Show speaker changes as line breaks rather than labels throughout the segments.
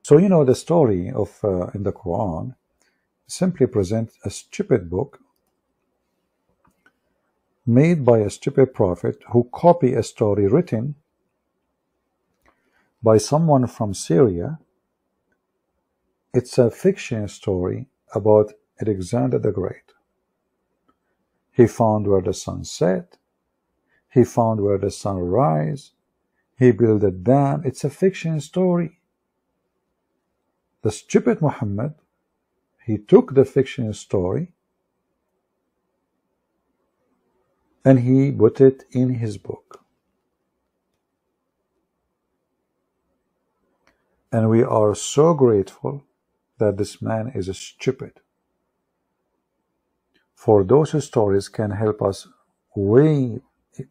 So you know the story of in the Quran simply presents a stupid book made by a stupid prophet who copy a story written by someone from Syria. It's a fiction story about Alexander the Great. He found where the sun set. He found where the sun rise. He built a dam. It's a fiction story. The stupid Muhammad, he took the fiction story and he put it in his book. And we are so grateful that this man is stupid. For those stories can help us way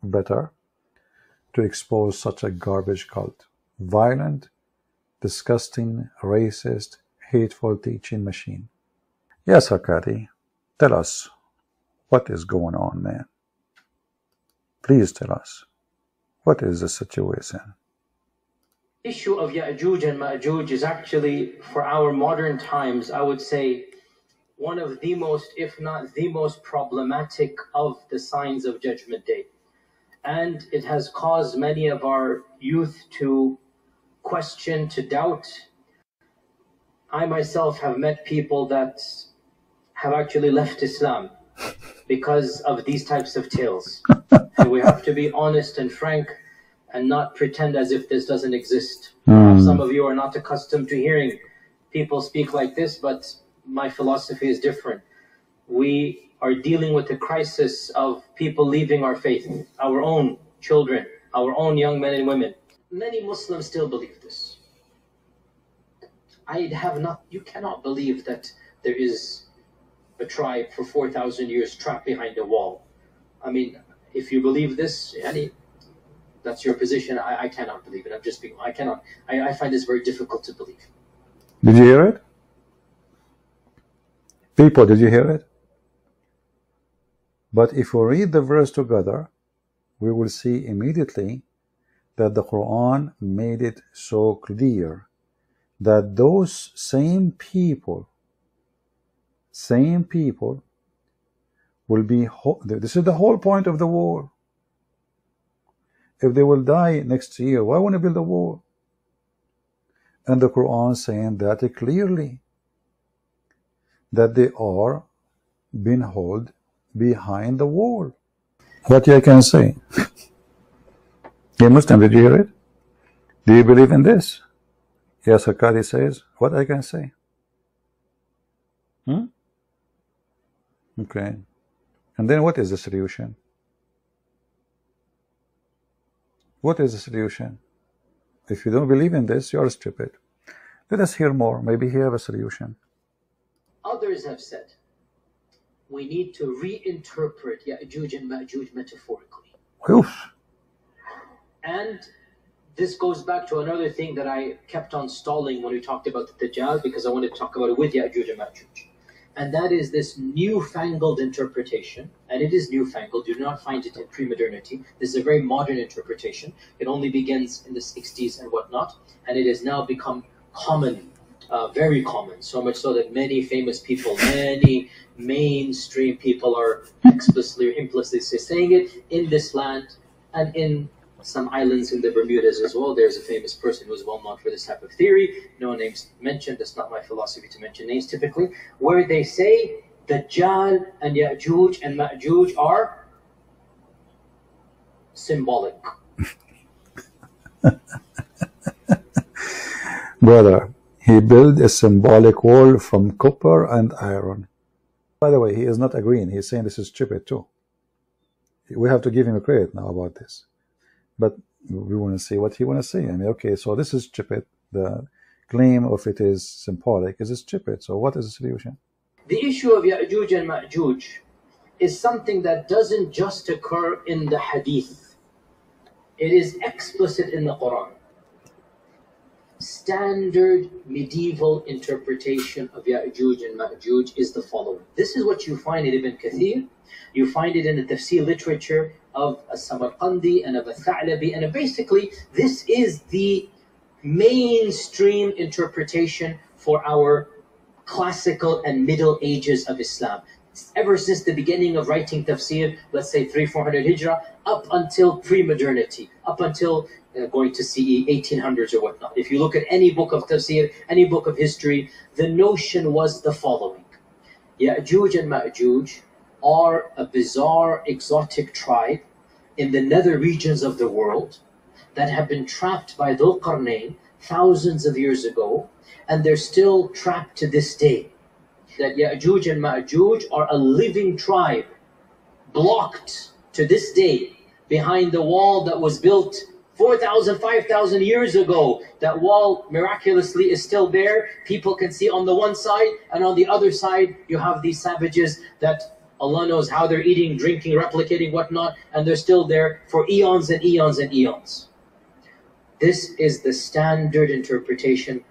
better to expose such a garbage cult. Violent, disgusting, racist, hateful teaching machine. Yasir Qadhi, tell us what is going on, man. Please tell us, what is the situation?
The issue of Yajuj and Majuj is actually, for our modern times, I would say, one of the most, if not the most problematic of the signs of Judgment Day. And it has caused many of our youth to question, to doubt. I myself have met people that have actually left Islam because of these types of tales. And we have to be honest and frank and not pretend as if this doesn't exist. Some of you are not accustomed to hearing people speak like this, but my philosophy is different. We are dealing with the crisis of people leaving our faith, our own children, our own young men and women. Many Muslims still believe this. You cannot believe that there is a tribe for 4,000 years trapped behind a wall. I mean, if you believe this, that's your position. I cannot believe it. I find this very difficult to believe.
Did you hear it? People, did you hear it? But if we read the verse together, we will see immediately that the Quran made it so clear that those same people will be, this is the whole point of the war. If they will die next year, why want to build a wall? And the Quran saying that clearly, that they are being held behind the wall. What I can say? Hey Muslim, did you hear it? Do you believe in this? Yasir Qadhi says, what I can say? Okay. And then what is the solution? What is the solution? If you don't believe in this, you are stupid. Let us hear more. Maybe he have a solution.
Others have said, we need to reinterpret Yajuj and Majuj metaphorically.
Oof.
And this goes back to another thing that I kept on stalling when we talked about the Dajjal, because I wanted to talk about it with Yajuj and Majuj. And that is this newfangled interpretation. And it is newfangled. Do not find it in pre-modernity. This is a very modern interpretation. It only begins in the 60s and whatnot. And it has now become common, very common. So much so that many famous people, many mainstream people are explicitly or implicitly saying it in this land and in some islands in the Bermudas as well. There's a famous person who's well known for this type of theory. No names mentioned. That's not my philosophy to mention names typically. Where they say Dajjal and Yajuj and Majuj are symbolic.
Brother, he built a symbolic wall from copper and iron. By the way, he is not agreeing. He's saying this is stupid too. We have to give him a credit now about this. But we want to see what he want to say. I mean, okay, so this is stupid. The claim of it is symbolic is stupid. So what is the solution?
The issue of Yajuj and Majuj is something that doesn't just occur in the Hadith. It is explicit in the Quran. Standard medieval interpretation of Yajuj and Majuj is the following. This is what you find in Ibn Kathir. You find it in the tafsir literature of a Samarqandi and of a Tha'labi. And basically, this is the mainstream interpretation for our classical and middle ages of Islam. Ever since the beginning of writing tafsir, let's say 300-400 hijrah, up until pre-modernity, up until going to CE 1800s or whatnot. If you look at any book of tafsir, any book of history, the notion was the following. Yajuj and Majuj are a bizarre, exotic tribe in the nether regions of the world that have been trapped by Dhul Qarnayn thousands of years ago, and they're still trapped to this day. That Yajuj and Majuj are a living tribe, blocked to this day behind the wall that was built 4,000, 5,000 years ago. That wall miraculously is still there. People can see on the one side, and on the other side you have these savages that Allah knows how they're eating, drinking, replicating, whatnot, and they're still there for eons and eons and eons. This is the standard interpretation.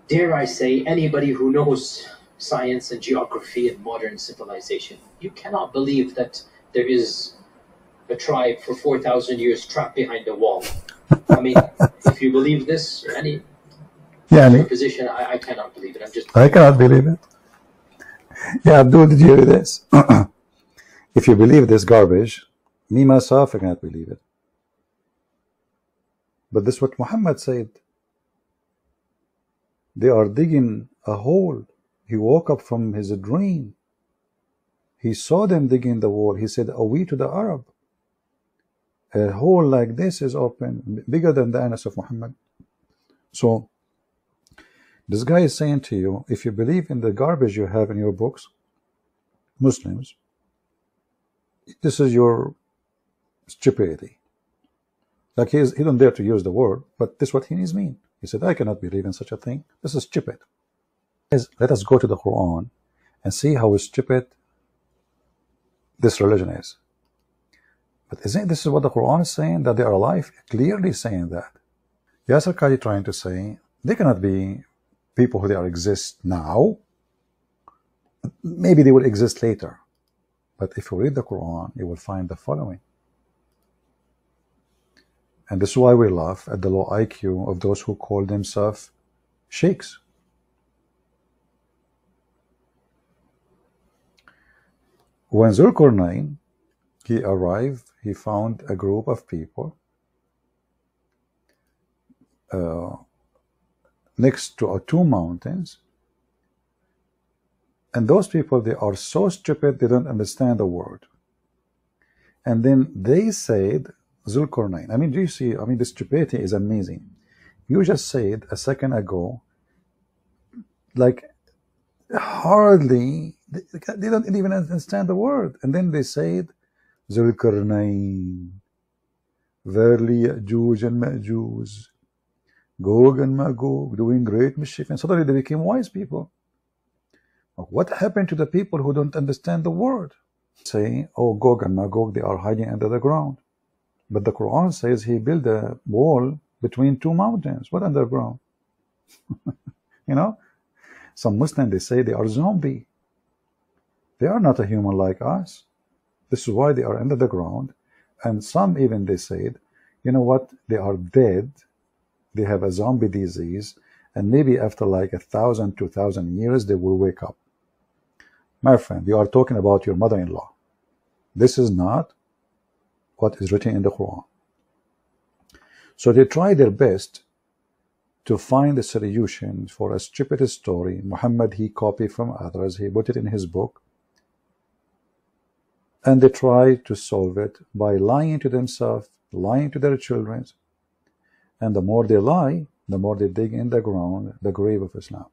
Dare I say, anybody who knows science and geography and modern civilization, you cannot believe that there is a tribe for 4,000 years trapped behind a wall. I mean, if you believe this, or any position, I cannot believe it.
I cannot believe it. Yeah, Abdul, did you hear this? If you believe this garbage, me myself, I cannot believe it. But this is what Muhammad said. They are digging a hole. He woke up from his dream. He saw them digging the wall. He said, "Awi to the Arab. A hole like this is open, bigger than the anus of Muhammad." So, this guy is saying to you, if you believe in the garbage you have in your books, Muslims, this is your stupidity. Like he don't dare to use the word, but this is what he means. He said, I cannot believe in such a thing. This is stupid. Let us go to the Quran and see how stupid this religion is. But isn't this is what the Quran is saying, that they are alive? Clearly saying that. Yasir Qadhi trying to say, they cannot be people who they are exist now. Maybe they will exist later. But if you read the Quran, you will find the following. And this is why we laugh at the low IQ of those who call themselves sheikhs. When Zulqarnain, he arrived, he found a group of people next to two mountains. And those people, they are so stupid, they don't understand the word. And then they said, Zulqarnain, I mean, do you see, I mean, the stupidity is amazing. You just said a second ago, like, hardly, they don't even understand the word. And then they said, Zulqarnain, verily Yajuj and Majuj, Gog and Magog, doing great mischief. And suddenly they became wise people. What happened to the people who don't understand the word? Say, oh, Gog and Magog, they are hiding under the ground. But the Quran says he built a wall between two mountains. What underground? You know? Some Muslims, they say they are zombie. They are not a human like us. This is why they are under the ground. And some even they said, you know what? They are dead. They have a zombie disease. And maybe after like 1,000, 2,000 years, they will wake up. My friend, you are talking about your mother-in-law. This is not what is written in the Quran. So they try their best to find a solution for a stupid story. Muhammad, he copied from others. He put it in his book. And they try to solve it by lying to themselves, lying to their children. And the more they lie, the more they dig in the ground, the grave of Islam.